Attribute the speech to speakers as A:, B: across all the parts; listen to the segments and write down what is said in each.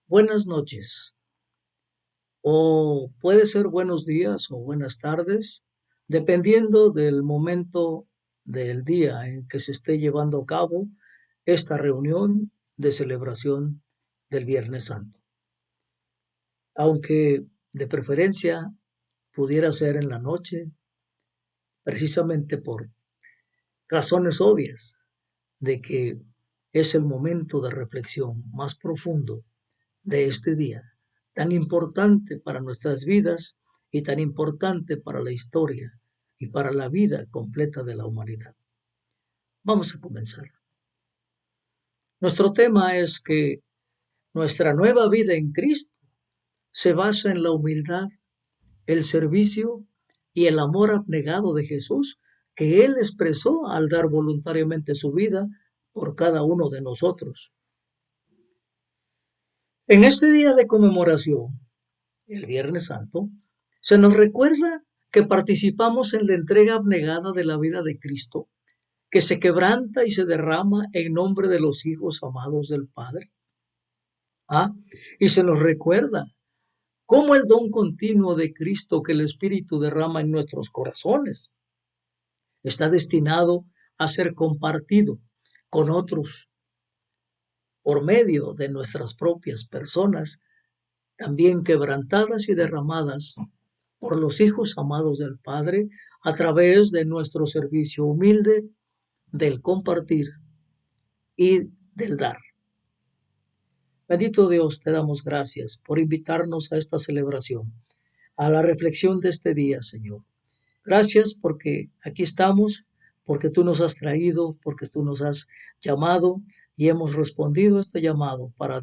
A: Buenas noches, o puede ser buenos días o buenas tardes, dependiendo del momento del día en que se esté llevando a cabo esta reunión de celebración del Viernes Santo. Aunque de preferencia pudiera ser en la noche, precisamente por razones obvias de que es el momento de reflexión más profundo de este día, tan importante para nuestras vidas y tan importante para la historia y para la vida completa de la humanidad. Vamos a comenzar. Nuestro tema es que nuestra nueva vida en Cristo se basa en la humildad, el servicio y el amor abnegado de Jesús que Él expresó al dar voluntariamente su vida por cada uno de nosotros. En este día de conmemoración, el Viernes Santo, se nos recuerda que participamos en la entrega abnegada de la vida de Cristo, que se quebranta y se derrama en nombre de los hijos amados del Padre. Y se nos recuerda cómo el don continuo de Cristo que el Espíritu derrama en nuestros corazones está destinado a ser compartido con otros por medio de nuestras propias personas, también quebrantadas y derramadas por los hijos amados del Padre a través de nuestro servicio humilde, del compartir y del dar. Bendito Dios, te damos gracias por invitarnos a esta celebración, a la reflexión de este día, Señor. Gracias porque aquí estamos, porque tú nos has traído, porque tú nos has llamado y hemos respondido a este llamado para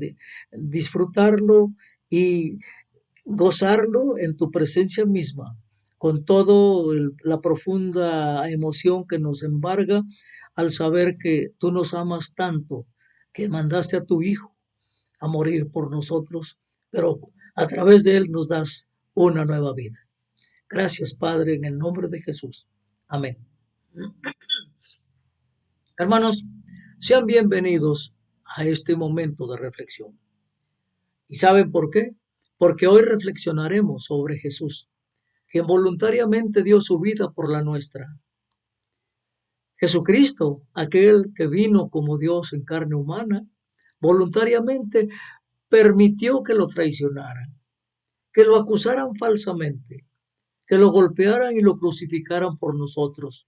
A: disfrutarlo y gozarlo en tu presencia misma, con toda la profunda emoción que nos embarga al saber que tú nos amas tanto, que mandaste a tu Hijo a morir por nosotros, pero a través de él nos das una nueva vida. Gracias, Padre, en el nombre de Jesús. Amén. Hermanos, sean bienvenidos a este momento de reflexión. ¿Y saben por qué? Porque hoy reflexionaremos sobre Jesús, quien voluntariamente dio su vida por la nuestra. Jesucristo, aquel que vino como Dios en carne humana, voluntariamente permitió que lo traicionaran, que lo acusaran falsamente, que lo golpearan y lo crucificaran por nosotros.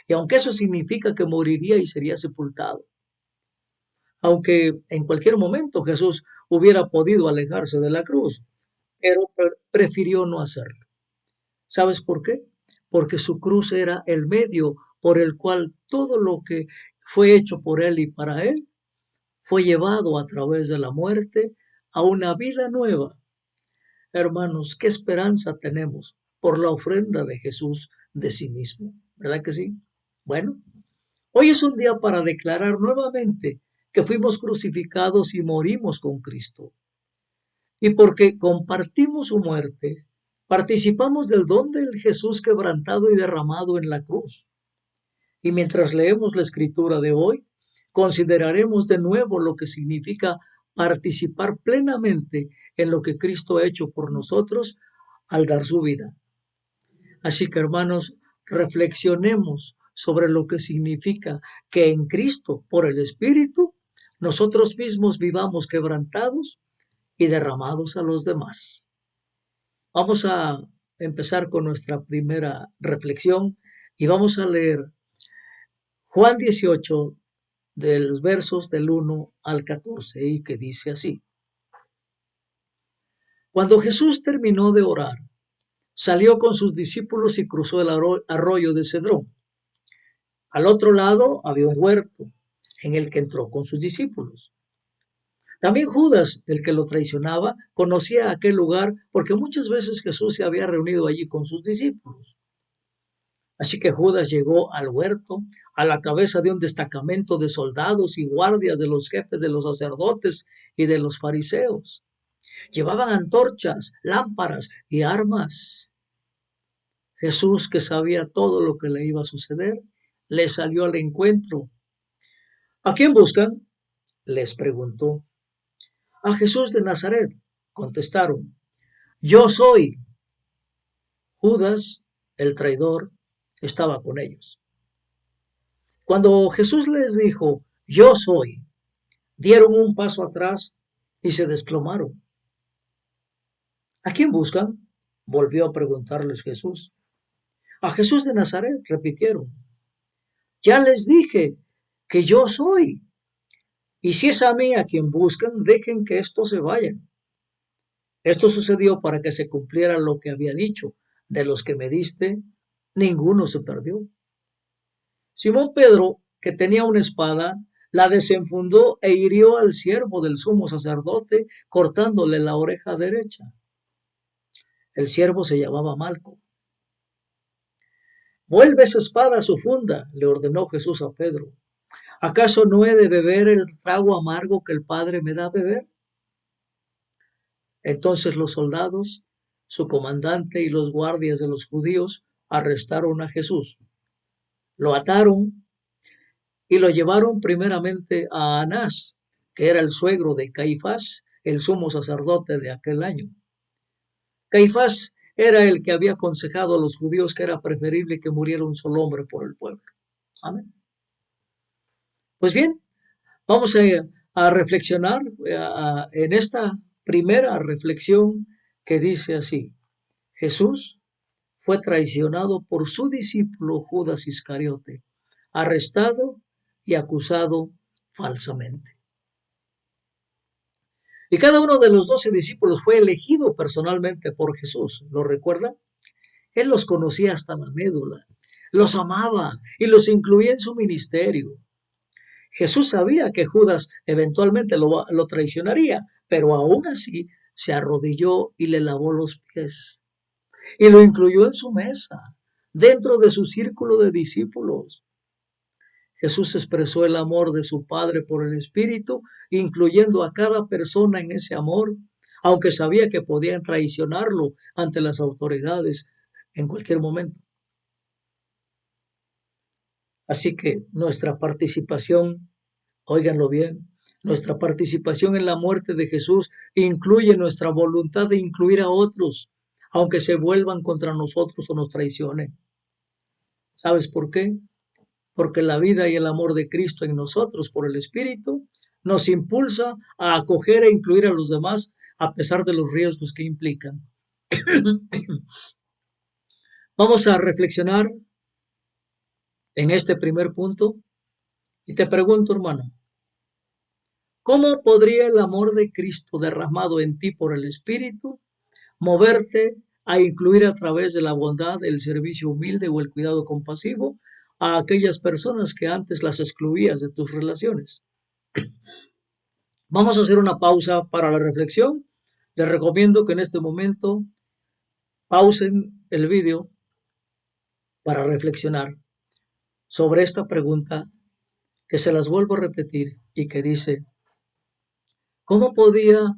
A: Y aunque eso significa que moriría y sería sepultado, aunque en cualquier momento Jesús hubiera podido alejarse de la cruz, pero prefirió no hacerlo. ¿Sabes por qué? Porque su cruz era el medio por el cual todo lo que fue hecho por él y para él fue llevado a través de la muerte a una vida nueva. Hermanos, qué esperanza tenemos por la ofrenda de Jesús de sí mismo, ¿verdad que sí? Bueno, hoy es un día para declarar nuevamente que fuimos crucificados y morimos con Cristo. Y porque compartimos su muerte, participamos del don del Jesús quebrantado y derramado en la cruz. Y mientras leemos la escritura de hoy, consideraremos de nuevo lo que significa participar plenamente en lo que Cristo ha hecho por nosotros al dar su vida. Así que, hermanos, reflexionemos sobre lo que significa que en Cristo, por el Espíritu, nosotros mismos vivamos quebrantados y derramados a los demás. Vamos a empezar con nuestra primera reflexión y vamos a leer Juan 18, de los versos del 1 al 14, y que dice así. Cuando Jesús terminó de orar, salió con sus discípulos y cruzó el arroyo de Cedrón. Al otro lado había un huerto en el que entró con sus discípulos. También Judas, el que lo traicionaba, conocía aquel lugar porque muchas veces Jesús se había reunido allí con sus discípulos. Así que Judas llegó al huerto a la cabeza de un destacamento de soldados y guardias de los jefes de los sacerdotes y de los fariseos. Llevaban antorchas, lámparas y armas. Jesús, que sabía todo lo que le iba a suceder, le salió al encuentro. ¿A quién buscan?, les preguntó. A Jesús de Nazaret, contestaron. Yo soy. Judas, el traidor, estaba con ellos. Cuando Jesús les dijo, yo soy, dieron un paso atrás y se desplomaron. ¿A quién buscan? Volvió a preguntarles Jesús. A Jesús de Nazaret, repitieron. Ya les dije que yo soy. Y si es a mí a quien buscan, dejen que estos se vayan. Esto sucedió para que se cumpliera lo que había dicho. De los que me diste, ninguno se perdió. Simón Pedro, que tenía una espada, la desenfundó e hirió al siervo del sumo sacerdote, cortándole la oreja derecha. El siervo se llamaba Malco. Vuelve esa espada a su funda, le ordenó Jesús a Pedro. ¿Acaso no he de beber el trago amargo que el Padre me da a beber? Entonces los soldados, su comandante y los guardias de los judíos arrestaron a Jesús. Lo ataron y lo llevaron primeramente a Anás, que era el suegro de Caifás, el sumo sacerdote de aquel año. Caifás era el que había aconsejado a los judíos que era preferible que muriera un solo hombre por el pueblo. Amén. Pues bien, vamos a reflexionar en esta primera reflexión que dice así. Jesús fue traicionado por su discípulo Judas Iscariote, arrestado y acusado falsamente. Y cada uno de los 12 discípulos fue elegido personalmente por Jesús. ¿Lo recuerda? Él los conocía hasta la médula, los amaba y los incluía en su ministerio. Jesús sabía que Judas eventualmente lo traicionaría, pero aún así se arrodilló y le lavó los pies y lo incluyó en su mesa, dentro de su círculo de discípulos. Jesús expresó el amor de su Padre por el Espíritu, incluyendo a cada persona en ese amor, aunque sabía que podían traicionarlo ante las autoridades en cualquier momento. Así que nuestra participación, óiganlo bien, nuestra participación en la muerte de Jesús incluye nuestra voluntad de incluir a otros, aunque se vuelvan contra nosotros o nos traicionen. ¿Sabes por qué? Porque la vida y el amor de Cristo en nosotros por el Espíritu nos impulsa a acoger e incluir a los demás a pesar de los riesgos que implican. Vamos a reflexionar en este primer punto y te pregunto, hermano, ¿cómo podría el amor de Cristo derramado en ti por el Espíritu moverte a incluir a través de la bondad, el servicio humilde o el cuidado compasivo a aquellas personas que antes las excluías de tus relaciones? Vamos a hacer una pausa para la reflexión. Les recomiendo que en este momento pausen el vídeo para reflexionar sobre esta pregunta que se las vuelvo a repetir y que dice, ¿cómo podría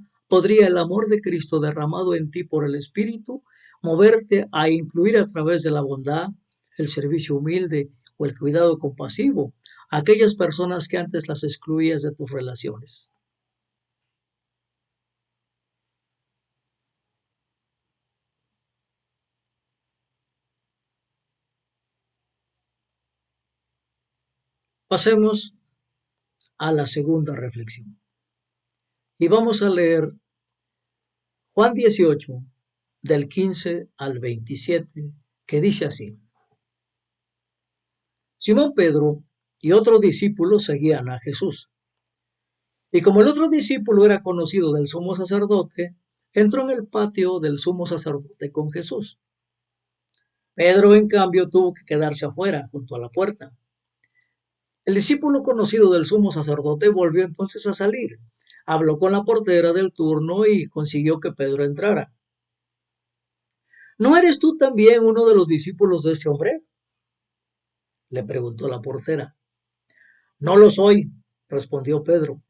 A: el amor de Cristo derramado en ti por el Espíritu moverte a incluir a través de la bondad, el servicio humilde o el cuidado compasivo a aquellas personas que antes las excluías de tus relaciones? Pasemos a la segunda reflexión. Y vamos a leer Juan 18, del 15 al 27, que dice así. Simón Pedro y otro discípulo seguían a Jesús. Y como el otro discípulo era conocido del sumo sacerdote, entró en el patio del sumo sacerdote con Jesús. Pedro, en cambio, tuvo que quedarse afuera, junto a la puerta. El discípulo conocido del sumo sacerdote volvió entonces a salir. Habló con la portera del turno y consiguió que Pedro entrara. ¿No eres tú también uno de los discípulos de este hombre?, le preguntó la portera. No lo soy, respondió Pedro.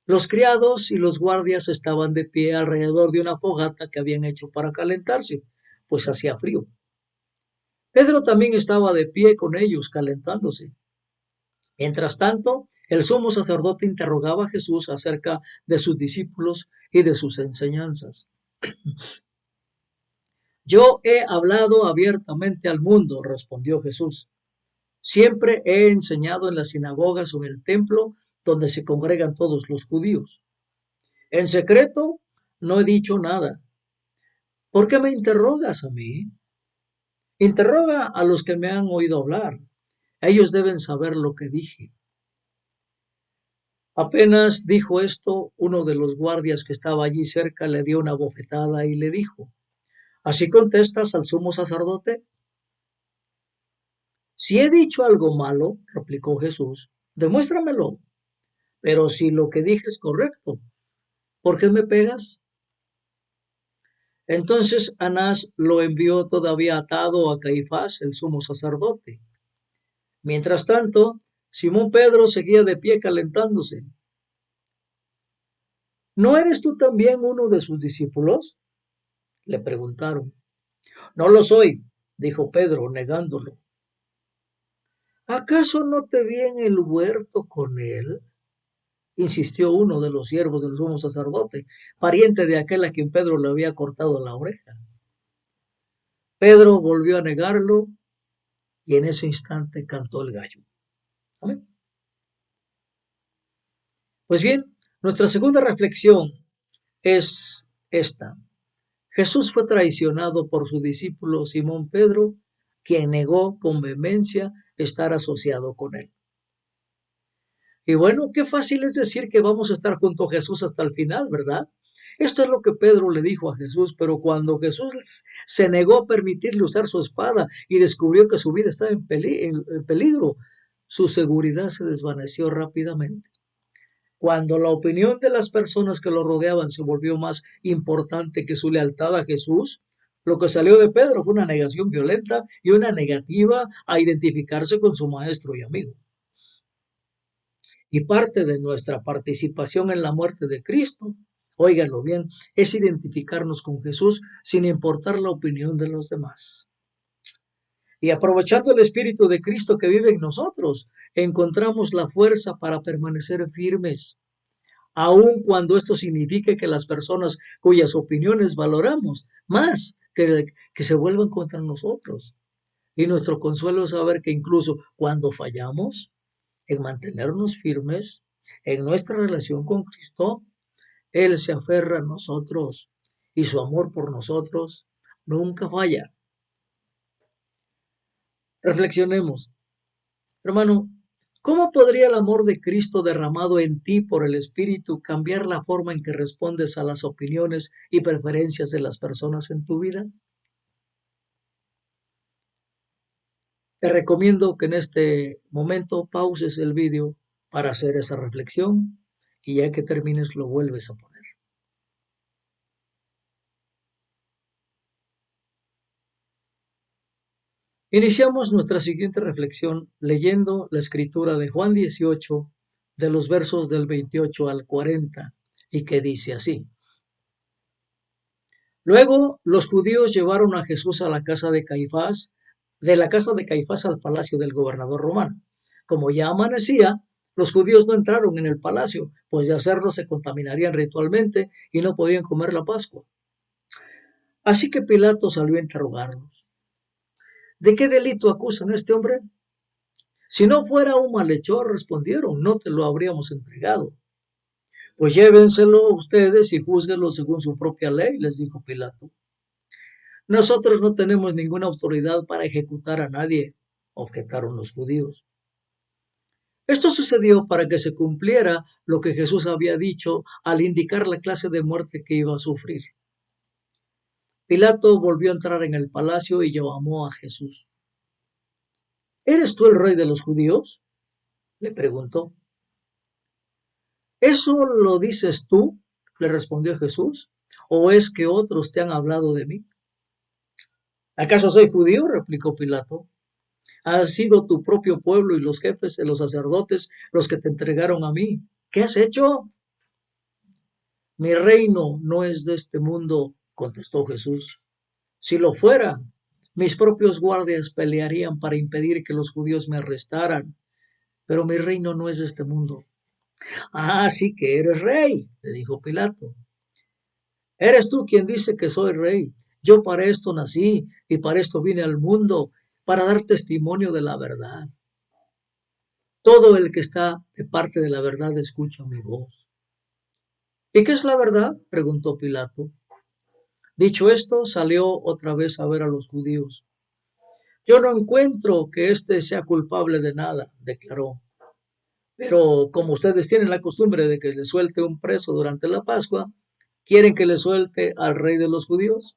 A: Los criados y los guardias estaban de pie alrededor de una fogata que habían hecho para calentarse, pues hacía frío. Pedro también estaba de pie con ellos, calentándose. Mientras tanto, el sumo sacerdote interrogaba a Jesús acerca de sus discípulos y de sus enseñanzas. Yo he hablado abiertamente al mundo, respondió Jesús. Siempre he enseñado en las sinagogas o en el templo donde se congregan todos los judíos. En secreto no he dicho nada. ¿Por qué me interrogas a mí? Interroga a los que me han oído hablar. Ellos deben saber lo que dije. Apenas dijo esto, uno de los guardias que estaba allí cerca le dio una bofetada y le dijo, ¿así contestas al sumo sacerdote? Si he dicho algo malo, replicó Jesús, demuéstramelo. Pero si lo que dije es correcto, ¿por qué me pegas? Entonces Anás lo envió todavía atado a Caifás, el sumo sacerdote. Mientras tanto, Simón Pedro seguía de pie calentándose. ¿No eres tú también uno de sus discípulos? Le preguntaron. No lo soy, dijo Pedro, negándolo. ¿Acaso no te vi en el huerto con él? Insistió uno de los siervos del sumo sacerdote, pariente de aquel a quien Pedro le había cortado la oreja. Pedro volvió a negarlo y en ese instante cantó el gallo. ¿Amén? Pues bien, nuestra segunda reflexión es esta. Jesús fue traicionado por su discípulo Simón Pedro, quien negó con vehemencia estar asociado con él. Y bueno, qué fácil es decir que vamos a estar junto a Jesús hasta el final, ¿verdad? Esto es lo que Pedro le dijo a Jesús, pero cuando Jesús se negó a permitirle usar su espada y descubrió que su vida estaba en peligro, su seguridad se desvaneció rápidamente. Cuando la opinión de las personas que lo rodeaban se volvió más importante que su lealtad a Jesús, lo que salió de Pedro fue una negación violenta y una negativa a identificarse con su maestro y amigo. Y parte de nuestra participación en la muerte de Cristo, óiganlo bien, es identificarnos con Jesús sin importar la opinión de los demás. Y aprovechando el Espíritu de Cristo que vive en nosotros, encontramos la fuerza para permanecer firmes, aun cuando esto signifique que las personas cuyas opiniones valoramos más que se vuelvan contra nosotros. Y nuestro consuelo es saber que incluso cuando fallamos, en mantenernos firmes en nuestra relación con Cristo, Él se aferra a nosotros y su amor por nosotros nunca falla. Reflexionemos, hermano, ¿cómo podría el amor de Cristo derramado en ti por el Espíritu cambiar la forma en que respondes a las opiniones y preferencias de las personas en tu vida? Te recomiendo que en este momento pauses el vídeo para hacer esa reflexión y ya que termines lo vuelves a poner. Iniciamos nuestra siguiente reflexión leyendo la escritura de Juan 18, de los versos del 28 al 40, y que dice así. Luego los judíos llevaron a Jesús a la casa de Caifás, de la casa de Caifás al palacio del gobernador romano. Como ya amanecía, los judíos no entraron en el palacio, pues de hacerlo se contaminarían ritualmente y no podían comer la Pascua. Así que Pilato salió a interrogarlos. ¿De qué delito acusan a este hombre? Si no fuera un malhechor, respondieron, no te lo habríamos entregado. Pues llévenselo ustedes y júzguenlo según su propia ley, les dijo Pilato. Nosotros no tenemos ninguna autoridad para ejecutar a nadie, objetaron los judíos. Esto sucedió para que se cumpliera lo que Jesús había dicho al indicar la clase de muerte que iba a sufrir. Pilato volvió a entrar en el palacio y llamó a Jesús. ¿Eres tú el rey de los judíos? Le preguntó. ¿Eso lo dices tú? Le respondió Jesús. ¿O es que otros te han hablado de mí? ¿Acaso soy judío? Replicó Pilato. Ha sido tu propio pueblo y los jefes de los sacerdotes los que te entregaron a mí. ¿Qué has hecho? Mi reino no es de este mundo, contestó Jesús. Si lo fuera, mis propios guardias pelearían para impedir que los judíos me arrestaran. pero mi reino no es de este mundo. Ah, sí que eres rey, le dijo Pilato. Eres tú quien dice que soy rey. Yo para esto nací y para esto vine al mundo, para dar testimonio de la verdad. Todo el que está de parte de la verdad escucha mi voz. ¿Y qué es la verdad?, preguntó Pilato. Dicho esto, salió otra vez a ver a los judíos. Yo no encuentro que éste sea culpable de nada, declaró. Pero como ustedes tienen la costumbre de que le suelte un preso durante la Pascua, ¿quieren que le suelte al rey de los judíos?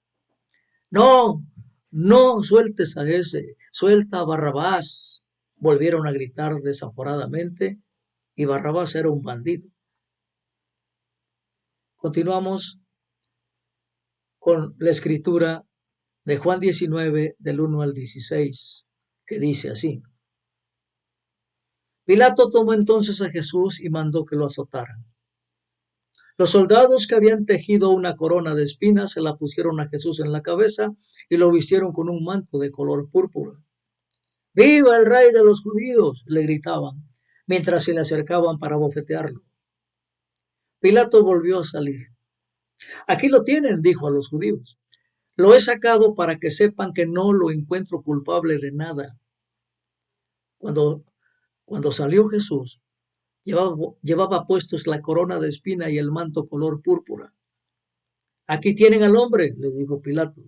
A: No, no sueltes a ese, suelta a Barrabás. Volvieron a gritar desaforadamente y Barrabás era un bandido. Continuamos con la escritura de Juan 19, del 1 al 16, que dice así. Pilato tomó entonces a Jesús y mandó que lo azotaran. Los soldados que habían tejido una corona de espinas se la pusieron a Jesús en la cabeza y lo vistieron con un manto de color púrpura. ¡Viva el rey de los judíos!, le gritaban, mientras se le acercaban para bofetearlo. Pilato volvió a salir. Aquí lo tienen, dijo a los judíos. Lo he sacado para que sepan que no lo encuentro culpable de nada. Cuando salió Jesús, llevaba puestos la corona de espina y el manto color púrpura. Aquí tienen al hombre, les dijo Pilato.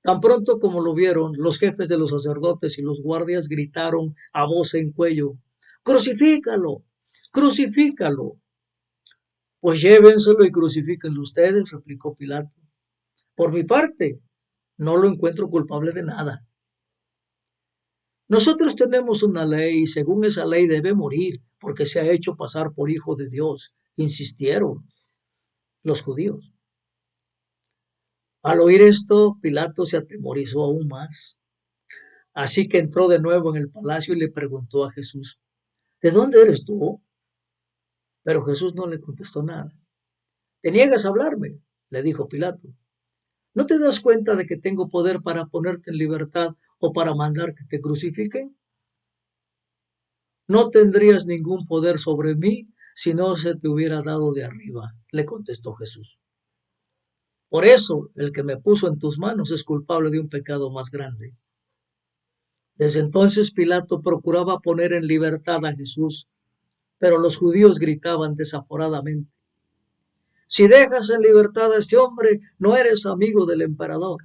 A: Tan pronto como lo vieron, los jefes de los sacerdotes y los guardias gritaron a voz en cuello, ¡Crucifícalo! ¡Crucifícalo! Pues llévenselo y crucifíquenlo ustedes, replicó Pilato. Por mi parte, no lo encuentro culpable de nada. Nosotros tenemos una ley y según esa ley debe morir porque se ha hecho pasar por hijo de Dios, insistieron los judíos. Al oír esto, Pilato se atemorizó aún más. Así que entró de nuevo en el palacio y le preguntó a Jesús, ¿de dónde eres tú? Pero Jesús no le contestó nada. ¿Te niegas a hablarme?, le dijo Pilato. ¿No te das cuenta de que tengo poder para ponerte en libertad o para mandar que te crucifiquen? No tendrías ningún poder sobre mí si no se te hubiera dado de arriba, le contestó Jesús. Por eso, el que me puso en tus manos es culpable de un pecado más grande. Desde entonces Pilato procuraba poner en libertad a Jesús, pero los judíos gritaban desaforadamente, si dejas en libertad a este hombre, no eres amigo del emperador.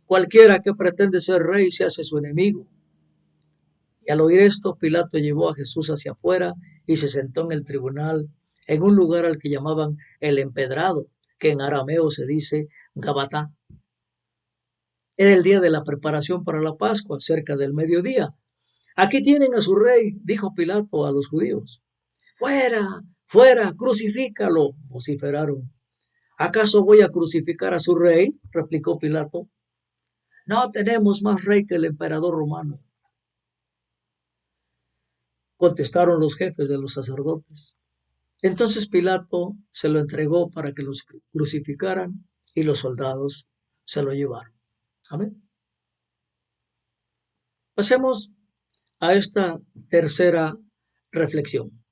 A: Cualquiera que pretende ser rey se hace su enemigo. Y al oír esto, Pilato llevó a Jesús hacia afuera y se sentó en el tribunal, en un lugar al que llamaban el Empedrado, que en arameo se dice Gabatá. Era el día de la preparación para la Pascua, cerca del mediodía. Aquí tienen a su rey, dijo Pilato a los judíos. Fuera, fuera, crucifícalo, vociferaron. ¿Acaso voy a crucificar a su rey?, replicó Pilato. No tenemos más rey que el emperador romano, contestaron los jefes de los sacerdotes. Entonces Pilato se lo entregó para que los crucificaran y los soldados se lo llevaron. Amén. Pasemos a esta tercera reflexión.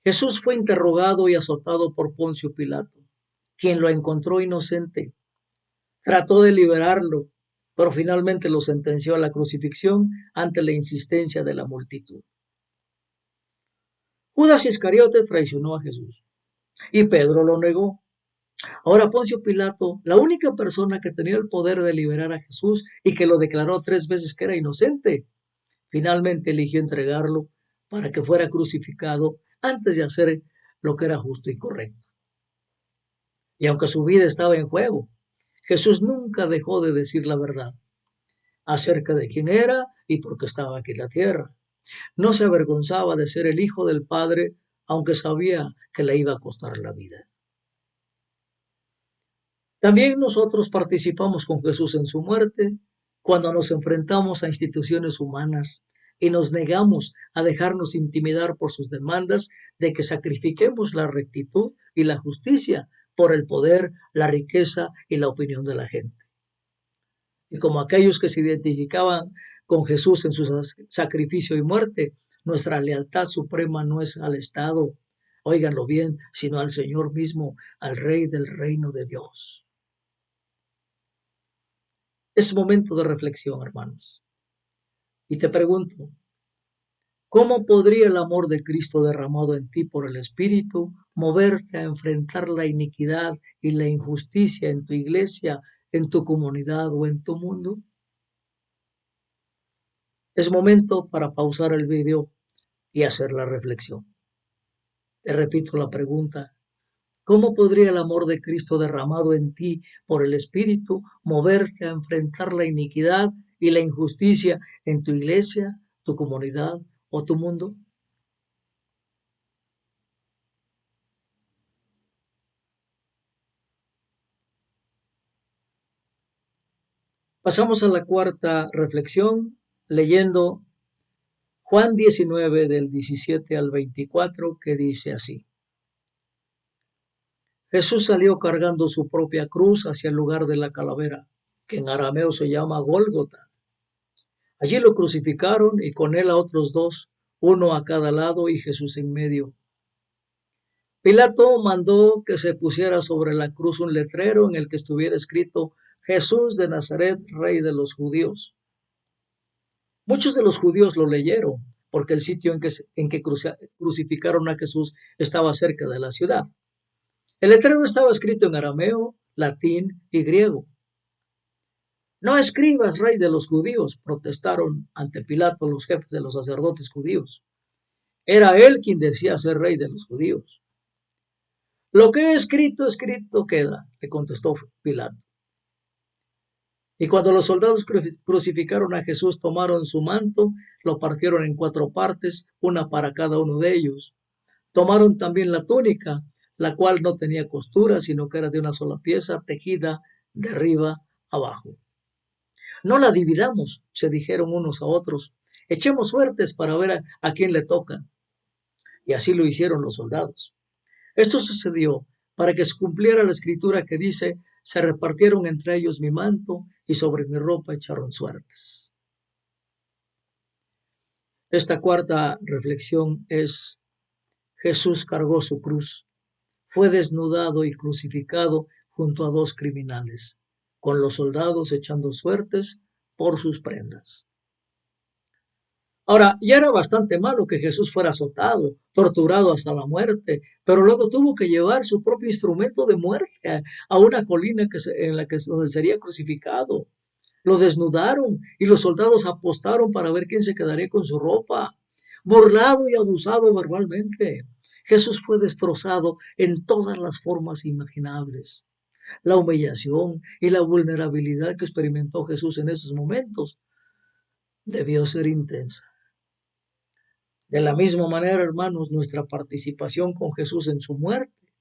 A: Jesús fue interrogado y azotado por Poncio Pilato, quien lo encontró inocente. Trató de liberarlo, pero finalmente lo sentenció a la crucifixión ante la insistencia de la multitud. Judas Iscariote traicionó a Jesús y Pedro lo negó. Ahora Poncio Pilato, la única persona que tenía el poder de liberar a Jesús y que lo declaró 3 veces que era inocente, finalmente eligió entregarlo para que fuera crucificado antes de hacer lo que era justo y correcto. Y aunque su vida estaba en juego, Jesús nunca dejó de decir la verdad acerca de quién era y por qué estaba aquí en la tierra. No se avergonzaba de ser el Hijo del Padre, aunque sabía que le iba a costar la vida. También nosotros participamos con Jesús en su muerte cuando nos enfrentamos a instituciones humanas y nos negamos a dejarnos intimidar por sus demandas de que sacrifiquemos la rectitud y la justicia por el poder, la riqueza y la opinión de la gente. Y como aquellos que se identificaban con Jesús en su sacrificio y muerte, nuestra lealtad suprema no es al Estado, óiganlo bien, sino al Señor mismo, al Rey del reino de Dios. Es momento de reflexión, hermanos. Y te pregunto, ¿cómo podría el amor de Cristo derramado en ti por el Espíritu moverte a enfrentar la iniquidad y la injusticia en tu iglesia, en tu comunidad o en tu mundo? Es momento para pausar el video y hacer la reflexión. Te repito la pregunta, ¿cómo podría el amor de Cristo derramado en ti por el Espíritu moverte a enfrentar la iniquidad y la injusticia en tu iglesia, tu comunidad o tu mundo? Pasamos a la cuarta reflexión, leyendo Juan 19 del 17 al 24, que dice así. Jesús salió cargando su propia cruz hacia el lugar de la calavera, que en arameo se llama Gólgota. Allí lo crucificaron y con él a otros dos, uno a cada lado y Jesús en medio. Pilato mandó que se pusiera sobre la cruz un letrero en el que estuviera escrito Jesús de Nazaret, Rey de los Judíos. Muchos de los judíos lo leyeron, porque el sitio en que crucificaron a Jesús estaba cerca de la ciudad. El letrero estaba escrito en arameo, latín y griego. No escribas, rey de los judíos, protestaron ante Pilato los jefes de los sacerdotes judíos. Era él quien decía ser rey de los judíos. Lo que he escrito, escrito queda, le contestó Pilato. Y cuando los soldados crucificaron a Jesús, tomaron su manto, lo partieron en 4 partes, una para cada uno de ellos. Tomaron también la túnica, la cual no tenía costura, sino que era de una sola pieza, tejida de arriba abajo. No la dividamos, se dijeron unos a otros. Echemos suertes para ver a quién le toca. Y así lo hicieron los soldados. Esto sucedió para que se cumpliera la escritura que dice, se repartieron entre ellos mi manto y sobre mi ropa echaron suertes. Esta cuarta reflexión es, Jesús cargó su cruz, fue desnudado y crucificado junto a 2 criminales, con los soldados echando suertes por sus prendas. Ahora, ya era bastante malo que Jesús fuera azotado, torturado hasta la muerte, pero luego tuvo que llevar su propio instrumento de muerte a una colina donde sería crucificado. Lo desnudaron y los soldados apostaron para ver quién se quedaría con su ropa. Burlado y abusado verbalmente. Jesús fue destrozado en todas las formas imaginables. La humillación y la vulnerabilidad que experimentó Jesús en esos momentos debió ser intensa. De la misma manera, hermanos, nuestra participación con Jesús en su muerte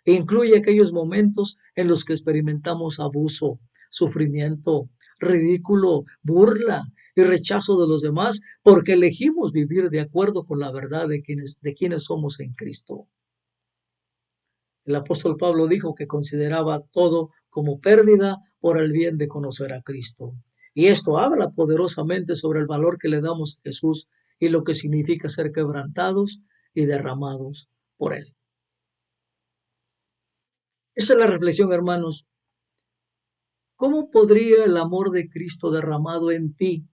A: incluye aquellos momentos en los que experimentamos abuso, sufrimiento, ridículo, burla y rechazo de los demás porque elegimos vivir de acuerdo con la verdad de quienes somos en Cristo. El apóstol Pablo dijo que consideraba todo como pérdida por el bien de conocer a Cristo. Y esto habla poderosamente sobre el valor que le damos a Jesús y lo que significa ser quebrantados y derramados por Él. Esa es la reflexión, hermanos. ¿Cómo podría el amor de Cristo derramado en ti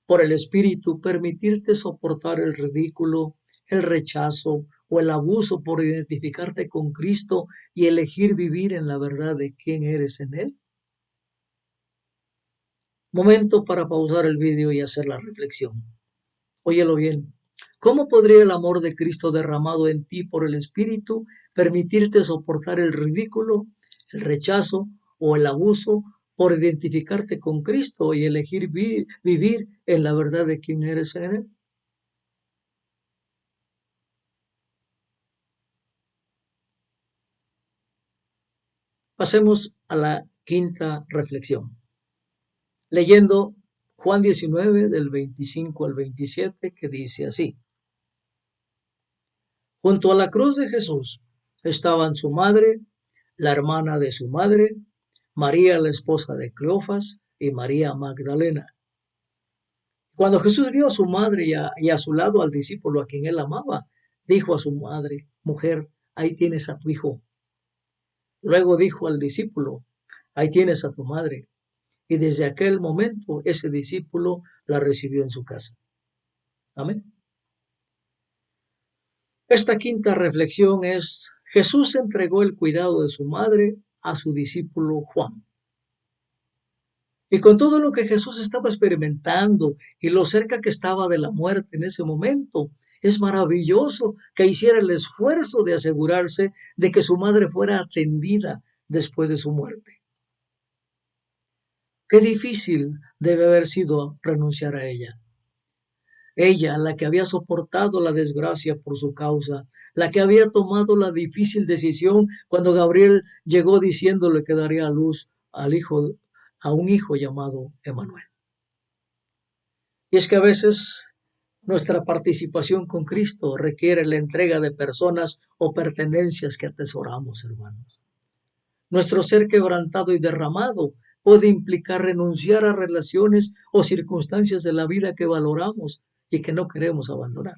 A: por el Espíritu permitirte soportar el ridículo, el rechazo o el abuso por identificarte con Cristo y elegir vivir en la verdad de quién eres en Él? Momento para pausar el vídeo y hacer la reflexión. Óyelo bien. ¿Cómo podría el amor de Cristo derramado en ti por el Espíritu permitirte soportar el ridículo, el rechazo o el abuso por identificarte con Cristo y elegir vivir en la verdad de quién eres en Él? Pasemos a la quinta reflexión. Leyendo Juan 19 del 25 al 27, que dice así. Junto a la cruz de Jesús estaban su madre, la hermana de su madre, María la esposa de Cleofas y María Magdalena. Cuando Jesús vio a su madre y a su lado al discípulo a quien él amaba, dijo a su madre: mujer, ahí tienes a tu hijo. Luego dijo al discípulo: ahí tienes a tu madre. Y desde aquel momento ese discípulo la recibió en su casa. Amén. Esta quinta reflexión es: Jesús entregó el cuidado de su madre a su discípulo Juan. Y con todo lo que Jesús estaba experimentando y lo cerca que estaba de la muerte en ese momento, es maravilloso que hiciera el esfuerzo de asegurarse de que su madre fuera atendida después de su muerte. Qué difícil debe haber sido renunciar a ella. Ella, la que había soportado la desgracia por su causa, la que había tomado la difícil decisión cuando Gabriel llegó diciéndole que daría a luz a un hijo llamado Emanuel. Y es que a veces nuestra participación con Cristo requiere la entrega de personas o pertenencias que atesoramos, hermanos. Nuestro ser quebrantado y derramado puede implicar renunciar a relaciones o circunstancias de la vida que valoramos y que no queremos abandonar.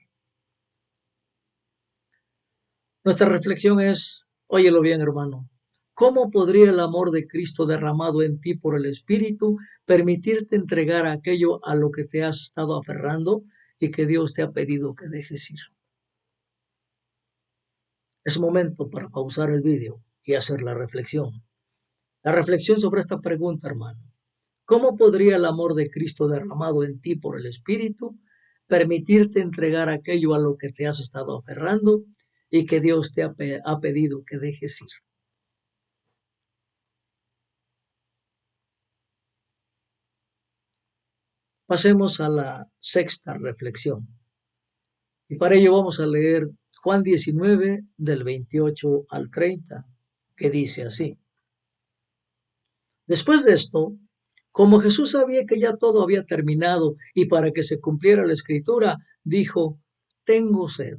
A: Nuestra reflexión es: óyelo bien, hermano, ¿cómo podría el amor de Cristo derramado en ti por el Espíritu permitirte entregar aquello a lo que te has estado aferrando y que Dios te ha pedido que dejes ir? Es momento para pausar el vídeo y hacer la reflexión. La reflexión sobre esta pregunta, hermano: ¿cómo podría el amor de Cristo derramado en ti por el Espíritu permitirte entregar aquello a lo que te has estado aferrando y que Dios te ha pedido que dejes ir? Pasemos a la sexta reflexión. Y para ello vamos a leer Juan 19 del 28 al 30, que dice así: Después de esto, como Jesús sabía que ya todo había terminado y para que se cumpliera la escritura, dijo: tengo sed.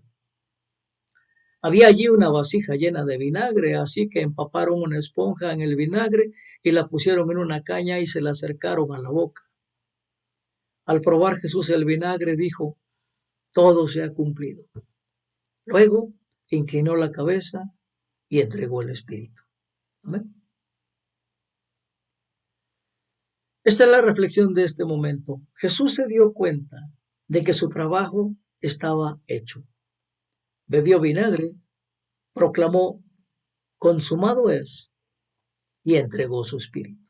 A: Había allí una vasija llena de vinagre, así que empaparon una esponja en el vinagre y la pusieron en una caña y se la acercaron a la boca. Al probar Jesús el vinagre, dijo: todo se ha cumplido. Luego inclinó la cabeza y entregó el espíritu. Amén. Esta es la reflexión de este momento. Jesús se dio cuenta de que su trabajo estaba hecho. Bebió vinagre, proclamó: consumado es, y entregó su espíritu.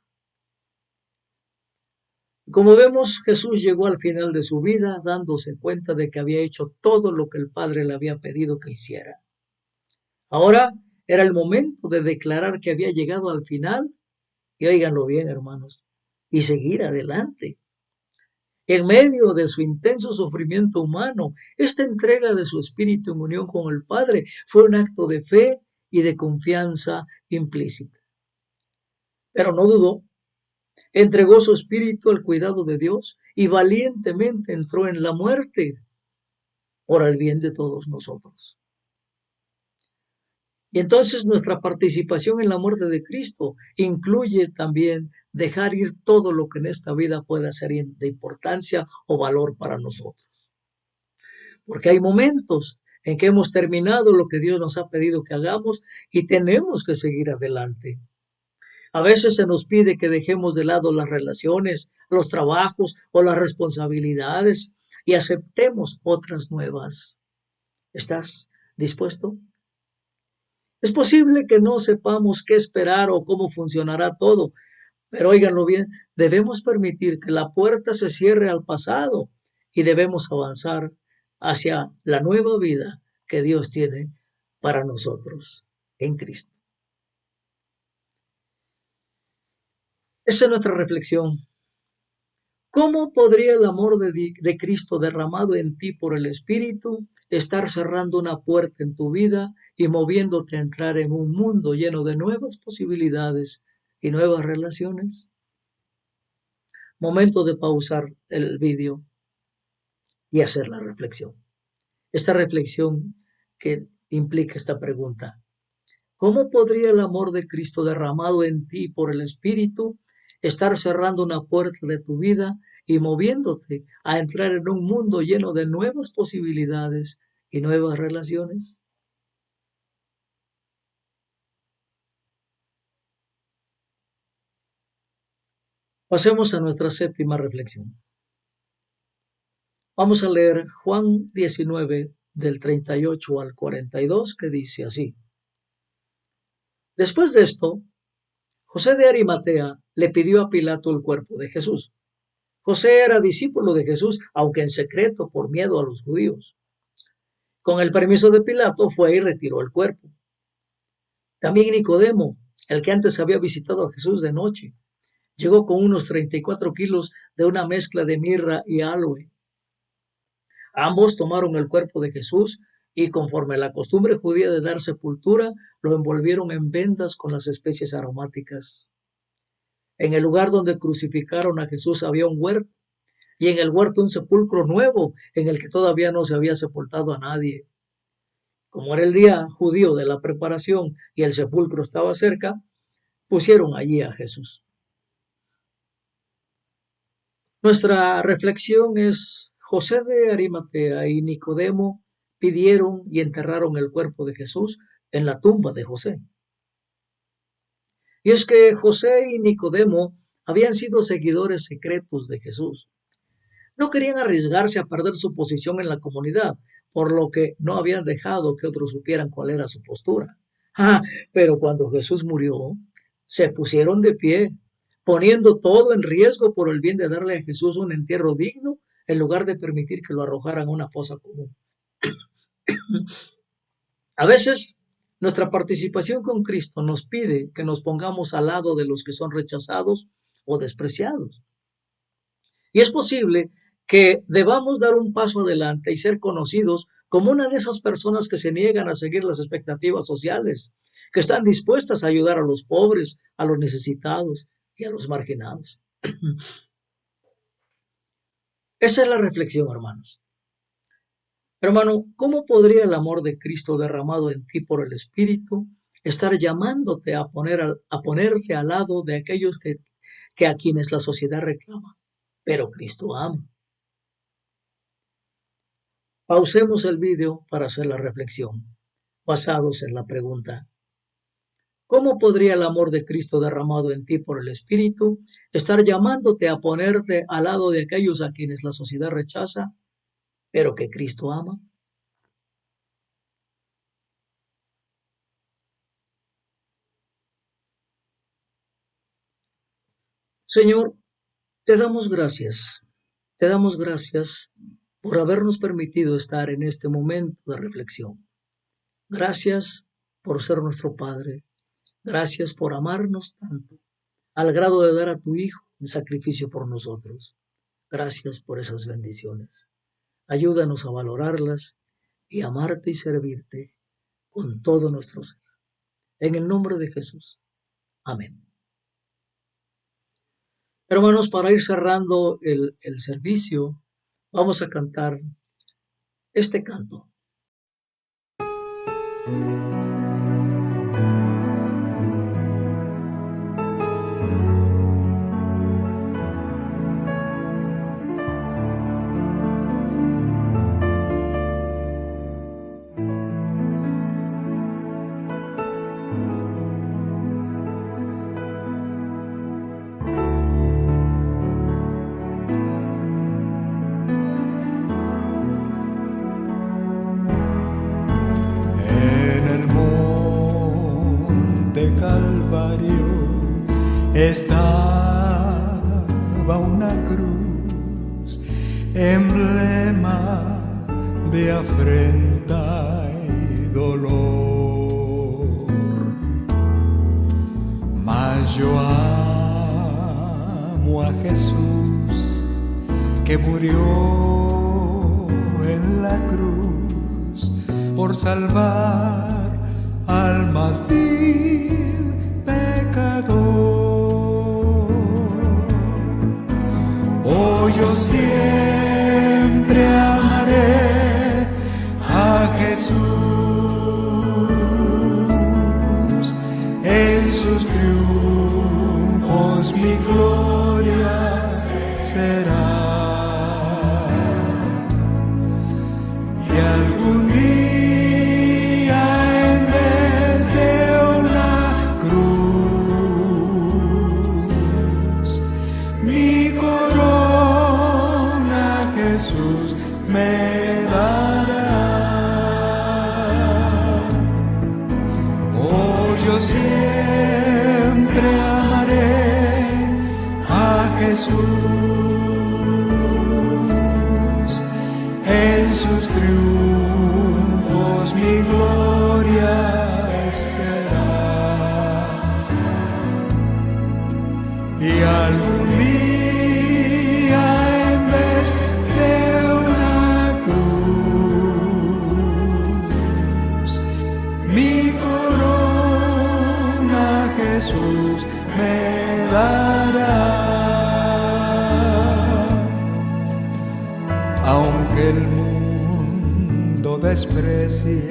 A: Como vemos, Jesús llegó al final de su vida dándose cuenta de que había hecho todo lo que el Padre le había pedido que hiciera. Ahora era el momento de declarar que había llegado al final, y óiganlo bien, hermanos, y seguir adelante. En medio de su intenso sufrimiento humano, esta entrega de su espíritu en unión con el Padre fue un acto de fe y de confianza implícita. Pero no dudó, entregó su espíritu al cuidado de Dios y valientemente entró en la muerte por el bien de todos nosotros. Y entonces nuestra participación en la muerte de Cristo incluye también dejar ir todo lo que en esta vida pueda ser de importancia o valor para nosotros. Porque hay momentos en que hemos terminado lo que Dios nos ha pedido que hagamos y tenemos que seguir adelante. A veces se nos pide que dejemos de lado las relaciones, los trabajos o las responsabilidades y aceptemos otras nuevas. ¿Estás dispuesto? Es posible que no sepamos qué esperar o cómo funcionará todo, pero óiganlo bien, debemos permitir que la puerta se cierre al pasado y debemos avanzar hacia la nueva vida que Dios tiene para nosotros en Cristo. Esa es nuestra reflexión. ¿Cómo podría el amor de Cristo derramado en ti por el Espíritu estar cerrando una puerta en tu vida y moviéndote a entrar en un mundo lleno de nuevas posibilidades y nuevas relaciones? Momento de pausar el vídeo y hacer la reflexión. Esta reflexión que implica esta pregunta: ¿cómo podría el amor de Cristo derramado en ti por el Espíritu estar cerrando una puerta de tu vida y moviéndote a entrar en un mundo lleno de nuevas posibilidades y nuevas relaciones? Pasemos a nuestra séptima reflexión. Vamos a leer Juan 19 del 38 al 42, que dice así. Después de esto, José de Arimatea le pidió a Pilato el cuerpo de Jesús. José era discípulo de Jesús, aunque en secreto por miedo a los judíos. Con el permiso de Pilato fue y retiró el cuerpo. También Nicodemo, el que antes había visitado a Jesús de noche, llegó con unos 34 kilos de una mezcla de mirra y aloe. Ambos tomaron el cuerpo de Jesús y, conforme a la costumbre judía de dar sepultura, lo envolvieron en vendas con las especies aromáticas. En el lugar donde crucificaron a Jesús había un huerto, y en el huerto un sepulcro nuevo en el que todavía no se había sepultado a nadie. Como era el día judío de la preparación y el sepulcro estaba cerca, pusieron allí a Jesús. Nuestra reflexión es: José de Arimatea y Nicodemo pidieron y enterraron el cuerpo de Jesús en la tumba de José. Y es que José y Nicodemo habían sido seguidores secretos de Jesús. No querían arriesgarse a perder su posición en la comunidad, por lo que no habían dejado que otros supieran cuál era su postura. Pero cuando Jesús murió, se pusieron de pie, poniendo todo en riesgo por el bien de darle a Jesús un entierro digno, en lugar de permitir que lo arrojaran a una fosa común. A veces, nuestra participación con Cristo nos pide que nos pongamos al lado de los que son rechazados o despreciados. Y es posible que debamos dar un paso adelante y ser conocidos como una de esas personas que se niegan a seguir las expectativas sociales, que están dispuestas a ayudar a los pobres, a los necesitados y a los marginados. Esa es la reflexión, hermanos. Hermano, ¿cómo podría el amor de Cristo derramado en ti por el Espíritu estar llamándote a ponerte al lado de aquellos que a quienes la sociedad reclama, pero Cristo ama? Pausemos el video para hacer la reflexión, basados en la pregunta: ¿cómo podría el amor de Cristo derramado en ti por el Espíritu estar llamándote a ponerte al lado de aquellos a quienes la sociedad rechaza, pero que Cristo ama? Señor, te damos gracias. Te damos gracias por habernos permitido estar en este momento de reflexión. Gracias por ser nuestro Padre. Gracias por amarnos tanto, al grado de dar a tu Hijo en sacrificio por nosotros. Gracias por esas bendiciones. Ayúdanos a valorarlas y amarte y servirte con todo nuestro ser. En el nombre de Jesús. Amén. Hermanos, para ir cerrando el servicio, vamos a cantar este canto.
B: Estaba una cruz, emblema de afrenta y dolor. Mas yo amo a Jesús, que murió en la cruz por salvar al más vil pecador. Yo siempre amaré a Jesús, en sus triunfos mi gloria sus triunfos mi gloria será. Y algún día en vez de una cruz, mi corona Jesús me dará. Aunque el mundo desprecie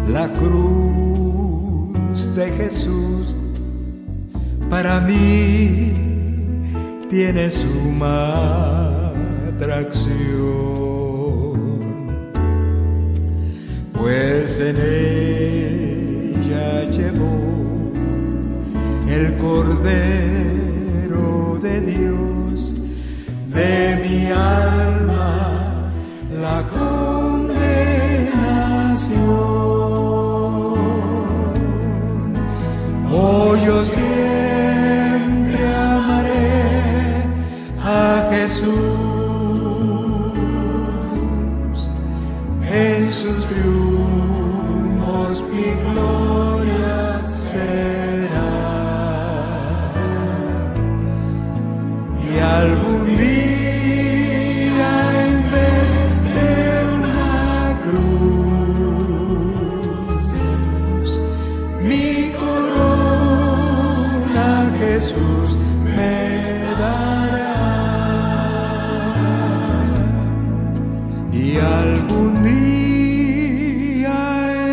B: la cruz de Jesús, para mí tiene suma atracción, pues en ella llevó el Cordero de Dios de mi alma la condenación. Oh, yo siempre amaré a Jesús, en sus triunfos mi gloria será. Y algún día en vez de una cruz, mi corona Jesús me dará. Y algún día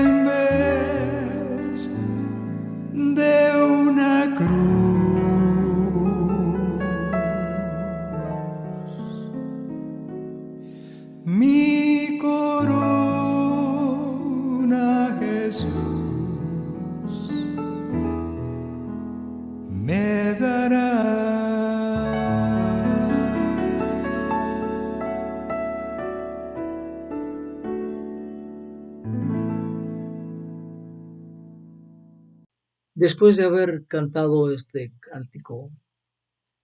B: en vez de una cruz, mi corona Jesús me dará.
A: Después de haber cantado este cántico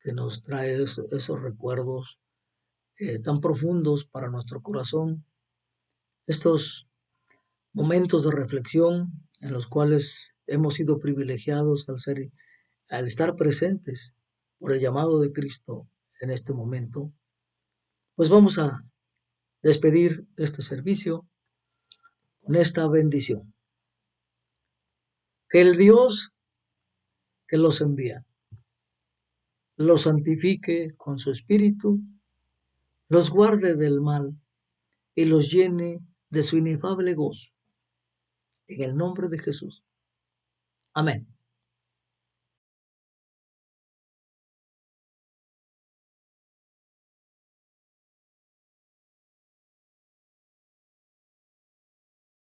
A: que nos trae esos recuerdos tan profundos para nuestro corazón, estos momentos de reflexión en los cuales hemos sido privilegiados al estar presentes por el llamado de Cristo en este momento, pues vamos a despedir este servicio con esta bendición. Que el Dios que los envía los santifique con su espíritu, los guarde del mal y los llene de su inefable gozo. En el nombre de Jesús. Amén.